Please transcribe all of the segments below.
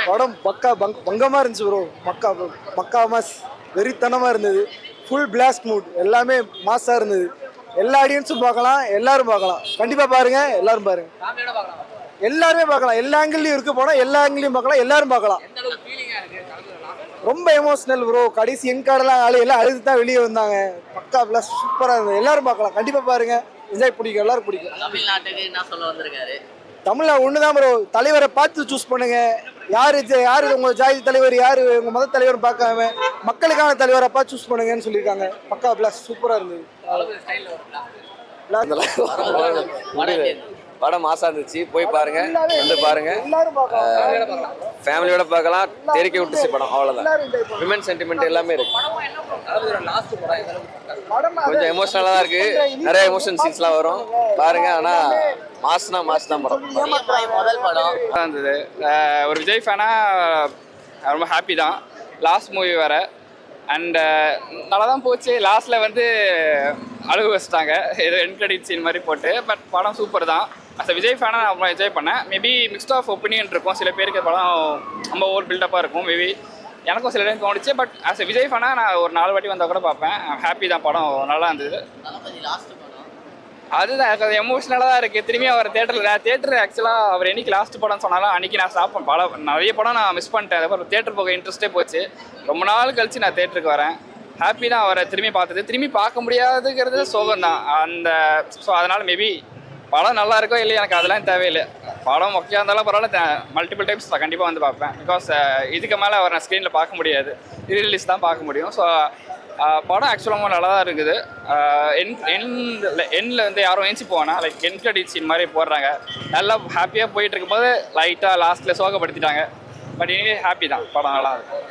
படம் பக்கா பங்கமாக இருந்துச்சு ப்ரோ. பக்கா பக்கா மாஸ், வெறித்தனமாக இருந்தது. ஃபுல் பிளாஸ்ட் மூட், எல்லாமே மாஸாக இருந்தது. எல்லா ஆடியன்ஸும் பார்க்கலாம், எல்லாரும் பார்க்கலாம். கண்டிப்பாக பாருங்க, எல்லாரும் பாருங்க. எல்லாருமே பார்க்கலாம், எல்லா ஆங்கிள்லையும் இருக்கு படம். எல்லா ஆங்கிள்லையும் பார்க்கலாம், எல்லாரும் பார்க்கலாம். ரொம்ப எமோஷனல் ப்ரோ. கடைசி என் கார்டெல்லாம் எல்லாம் அழுது தான் வெளியே வந்தாங்க. பக்கா பிளஸ் சூப்பராக இருந்தது. எல்லாரும் பார்க்கலாம், கண்டிப்பாக பாருங்க. என்ஜாய் பிடிக்கும், எல்லாரும் பிடிக்கும். தமிழ்நாட்டுக்கு என்ன சொல்ல வந்திருக்காரு? தமிழ்நாடு ஒன்று தான் ப்ரோ. தலைவரை பார்த்து சூஸ் பண்ணுங்க. யாரு உங்க ஜாதி தலைவர், யாரு உங்க மத தலைவர் பார்க்காம மக்களுக்கான தலைவரை பார்த்து சூஸ் பண்ணுங்கன்னு சொல்லியிருக்காங்க. பக்கா பிளஸ் சூப்பராக இருந்தது. படம் மாசா இருந்துச்சு, போய் பாருங்க, வந்து பாருங்க. ஃபேமிலியோட பார்க்கலாம், தெரிக்க விட்டுச்சு படம், அவ்வளோதான். விமன் சென்டிமெண்ட் எல்லாமே இருக்கு. கொஞ்சம் எமோஷனலாக தான் இருக்கு, நிறைய எமோஷன் சீன்ஸ்லாம் வரும், பாருங்க. ஆனால் மாஸ் தான் படம். முதல் படம் இருந்தது. ஒரு விஜய் ஃபேனா ரொம்ப ஹாப்பி தான். லாஸ்ட் மூவி வேற அண்ட் நல்லா தான் போச்சு. லாஸ்ட்டில் வந்து அழுகு வச்சுட்டாங்க, ஏதோ என் கிரெடிட் சீன் மாதிரி போட்டு. பட் படம் சூப்பர் தான். அஸ் விஜய் ஃபேனாக நான் ரொம்ப என்ஜாய் பண்ணேன். மேபி மிக்ஸ்ட் ஆஃப் ஒப்பீனியன் இருக்கும், சில பேருக்கு படம் ரொம்ப ஓவர் பில்டப்பாக இருக்கும். மேபி எனக்கும் சில டைம் தோணுச்சு. பட் அஸ் விஜய் ஃபேனாக நான் ஒரு 4 வாட்டி வந்தால் கூட பார்ப்பேன். ஹாப்பி தான், படம் நல்லா இருந்தது. அதுதான் எனக்கு அது எமோஷ்னலாக தான் இருக்குது. திரும்பி அவர் தேட்டர் ஆக்சுவலாக அவர் என்னைக்கு லாஸ்ட் படம் சொன்னாலும் அன்றைக்கி நான் ஸ்டாப் பண்ண நிறைய படம் நான் மிஸ் பண்ணிட்டேன். அதுக்கப்புறம் தேட்டர் போக இன்ட்ரெஸ்ட்டே போச்சு. ரொம்ப நாள் கழிச்சு நான் தேட்டருக்கு வரேன். ஹாப்பி தான் அவரை திரும்பி பார்த்தது. திரும்பி பார்க்க முடியாதுங்கிறது சோகம் தான் அந்த. ஸோ அதனால் மேபி படம் நல்லா இருக்கோ இல்லையா எனக்கு அதெல்லாம் தேவையில்லை. படம் முக்கியம் இருந்தாலும் பரவாயில்ல, மல்டிபிள் டைம்ஸ் நான் கண்டிப்பாக வந்து பார்ப்பேன். பிகாஸ் இதுக்கு மேலே அவர் நான் ஸ்க்ரீனில் பார்க்க முடியாது, ரீரிலீஸ் தான் பார்க்க முடியும். ஸோ படம் ஆக்சுவலாக நல்லா தான் இருக்குது. எண்ணில் வந்து யாரும் ஏஞ்சி போவானா, லைக் என் கிரெடிட் சீன் மாதிரி போடுறாங்க. நல்லா ஹாப்பியாக போயிட்டு இருக்கும்போது லைட்டாக லாஸ்ட்டில் சோகப்படுத்திட்டாங்க. பட் இனி ஹாப்பி தான், படம் நல்லா இருக்கும்.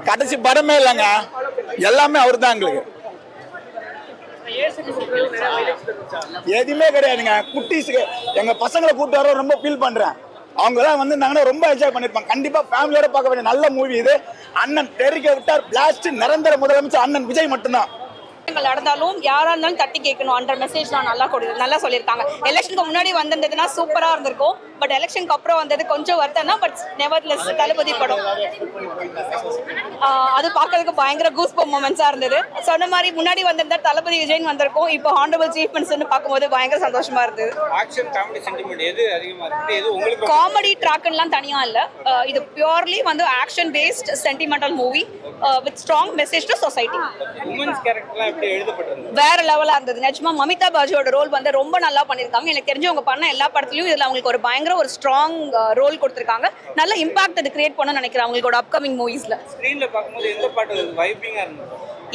கடைசி படமே இல்லைங்க, எல்லாமே அவர் தான் எங்களுக்கு. எதுவுமே கிடையாதுங்க. குட்டீஸுக்கு எங்க பசங்களை கூப்பிட்டு வர ரொம்ப ஃபீல் பண்றேன். அவங்க எல்லாம் வந்து ரொம்ப என்ஜாய் பண்ணிருப்பாங்க. கண்டிப்பா ஃபேமிலியோட பார்க்க வேண்டிய நல்ல மூவி இது. அண்ணன் தெரிக்க விட்டார் பிளாஸ்ட். நிரந்தர முதலமைச்சர் அண்ணன் விஜய் மட்டும்தான். நடந்தாலும் யாரா இருந்தாலும் தட்டி கேட்கணும் அன்ற மெசேஜ் நான் நல்லா சொல்லியிருக்காங்க. எலெக்ஷனுக்கு முன்னாடி வந்திருந்ததுன்னா சூப்பரா இருந்திருக்கும். பட் எலெக்ஷனுக்கு அப்புறம் வந்தது கொஞ்சம் வருத்தம் தான். பட் நெவர்லெஸ் தளபதி படம் அது பார்க்கறதுக்கு பயங்கர கூஸ் பம்ப் மொமெண்ட்ஸா இருந்தது. சொன்ன மாதிரி முன்னாடி வந்திருந்தா தளபதி விஜய் வந்திருக்கும். இப்போ ஹானரபிள் சீஃப் மினிஸ்டர்னு பார்க்கும்போது பயங்கர சந்தோஷமா இருந்தது. காமெடி ட்ராக்லாம் தனியா இல்ல, இது பியூர்லி வந்து action based sentimental movie with strong message to society. வேற லெவலா இருந்தது. நிஜமா மமிதா பாஜியோட ரோல் வந்து ரொம்ப நல்லா பண்ணிருக்காங்க. எனக்கு தெரிஞ்சு அவங்க பண்ண எல்லா படத்துலயும் இதுல அவங்களுக்கு ஒரு பயங்கர ஒரு ஸ்ட்ராங் ரோல் கொடுத்திருக்காங்க. நல்ல இம்பாக்ட் அது கிரியேட் பண்ண நினைக்கிறேன் அவங்களோட அப்கமிங் மூவிஸ்ல. ஸ்கிரீன்ல பாக்கும்போது எந்த பாட்டு வைபிங்கா இருந்தது?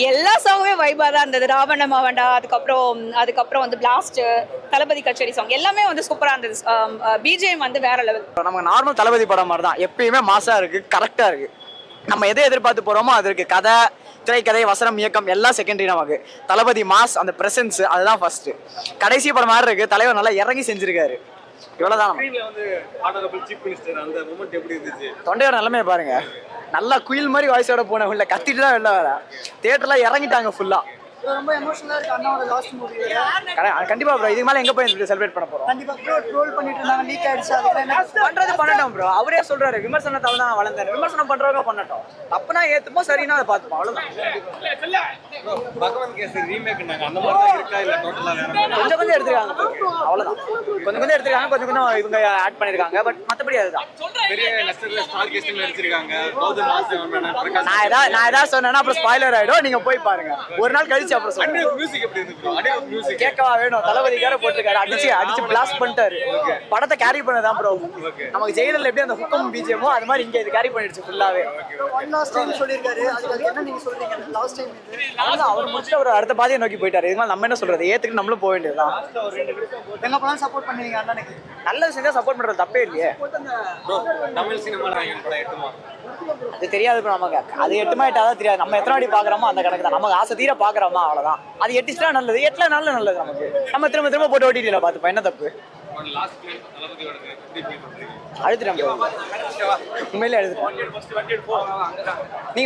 எல்லா சாங்குமே வைபா தான் இருந்தது. ராவண மாவண்டா, அதுக்கப்புறம் வந்து பிளாஸ்ட், தளபதி கச்சேரி சாங் எல்லாமே வந்து சூப்பரா இருந்தது. பிஜிஎம் வந்து வேற லெவல். நமக்கு நார்மல் தளபதி படம் மாதிரி தான், எப்பயுமே மாசா இருக்கு, கரெக்டா இருக்கு. நம்ம எதை எதிர்பார்த்து போறோமோ அது இருக்கு. கதை, திரைக்கதை, வசனம், இயக்கம் எல்லாம் செகண்டரி. நமக்கு தளபதி மாஸ், அந்த பிரசன்ஸ் அதுதான் ஃபர்ஸ்ட். கடைசி படம் மாதிரி இருக்கு. தலைவர் நல்லா இறங்கி செஞ்சிருக்காரு. இவ்வளவுதான். தொண்டையோட நிலைமையை பாருங்க. நல்லா குயில் மாதிரி வாய்ஸோட போன உள்ள கத்திட்டு தான் வெளில வர. தியேட்டர்ல இறங்கிட்டாங்க ஃபுல்லா. ரொம்ப எமோஷனலா இருக்கு. அண்ணாவோட லாஸ்ட் மூவி கண்டிப்பா ப்ரோ. இதுக்கு மேல எங்க போய் செலிப்ரேட் பண்ண போறோம்? கண்டிப்பா ப்ரோ. ட்ரோல் பண்ணிட்டு இருந்தாங்க, லீக் ஆயிடுச்சு. அதுக்கு என்ன பண்றது பண்ணட்டும் ப்ரோ. அவரே சொல்றாரு விமர்சனத்தால தான் வளர்ந்தாரு. விமர்சனம் பண்றவங்க பண்ணட்டும். தப்புனா ஏத்துப்போம், சரினா அதை பார்த்துப்போம், அவ்வளவுதான். பகவான் கேசரி ரீமேக்னாங்க, அந்த மாதிரி தான் இருக்கா இல்ல டோட்டலா கொஞ்சம் எடுத்துருக்காங்க, அவ்வளவுதான். கொஞ்சம் எடுத்துருக்காங்க, கொஞ்சம் இவங்க ஆட் பண்ணிருக்காங்க. பட் மத்தபடி அதுதான். பெரிய நெஸ்டர்ல ஸ்டார் கேஸ்டிங்ல எடுத்துருக்காங்க. நான் ஏதாவது சொன்னேன்னா அப்புறம் ஸ்பாயிலர் ஆயிடும். நீங்க போய் பாருங்க ஒரு நாள் கழிச்சு. அப்புறம் மியூசிக் எப்படி இருக்கு? மியூசிக் கேட்கவா வேணும்? தளபதிக்கார போட்டிருக்காரு, அடிச்சு பிளாஸ்ட் பண்ணிட்டாரு. படத்தை கேரி பண்ணதான் ப்ரோ. நமக்கு ஜெயிலர்ல எப்படி அந்த ஹுக்கம் பிஜிஎமோ அது மாதிரி இங்க இது கேரி பண்ணிடுச்சு ஃபுல்லாவே. லாஸ்ட் டைம் சொல்லிருக்காரு, அதுக்கு என்ன நீங்க சொல்றீங்க? லாஸ்ட் டைம் அவர் முடிச்சுட்டு அவர் அடுத்த பாதையை நோக்கி போயிட்டாரு. இதுமாதிரி நம்ம என்ன சொல்றது, ஏத்துக்கு நம்மளும் போக வேண்டியதுதான். எங்க படம் சப்போர்ட் பண்ணுவீங்க அண்ணனுக்கு? நல்லது செஞ்சா சப்போர்ட் பண்றது தப்பே இல்லையே. தமிழ் சினிமால படம் எட்டுமா? அது தெரியாது ப்ரோ. நமக்கு அது 8 எட்டாதான் தெரியாது. நம்ம எத்தனை வாட்டி பாக்குறோமோ அந்த கணக்கு தான். நமக்கு ஆசை தீர பாக்குறோமா, அவ்வளவுதான். அது 8 நல்லது, 8 நல்லது. நமக்கு நம்ம திரும்ப போட்டு ஓட்டிட்டு பார்த்துப்போம், என்ன தப்பு? அழுத்துட்டேன் உண்மையிலே அழுதுட்டேன். நீங்க